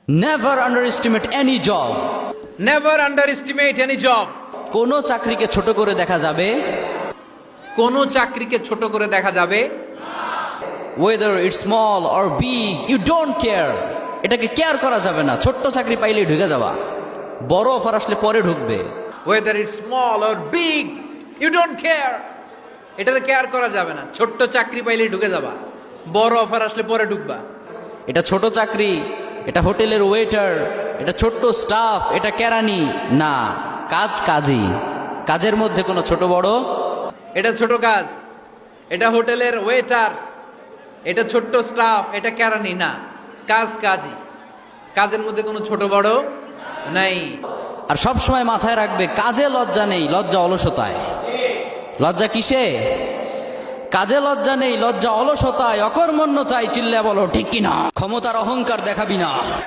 Never under estimate any job. Never underestimate any job. কোনো চাকরিকে ছোট করে দেখা যাবে, কোনো চাকরিকে ছোট করে দেখা যাবে, whether it's small or big you don't care. এটাকে কেয়ার করা যাবে না, ছোট্ট চাকরি পাইলেই ঢুকে যাবা, বড় অফার আসলে পরে ঢুকবে। whether it's small or big, you don't care. এটার কেয়ার করা যাবে না, ছোট্ট চাকরি পাইলেই ঢুকে যাবা, বড় অফার আসলে পরে ঢুকবা। এটা ছোট চাকরি, এটা হোটেলের ওয়েটার, এটা ছোট্ট স্টাফ, এটা কেরানি না, কাজ কাজই। কাজের মধ্যে কোনো ছোট বড়, এটা ছোট কাজ, এটা হোটেলের ওয়েটার, এটা ছোট্ট স্টাফ, এটা কেরানি না, কাজ কাজই। কাজের মধ্যে কোনো ছোট বড় নাই। আর সব সময় মাথায় রাখবে কাজে লজ্জা নেই, লজ্জা অলসতায়। লজ্জা কিসে? কাজে লজ্জা নেই, লজ্জা অলসতায়, অকর্মণ্যতায়। চিল্লা বলো ঠিক কিনা? ক্ষমতার অহংকার দেখাবি না।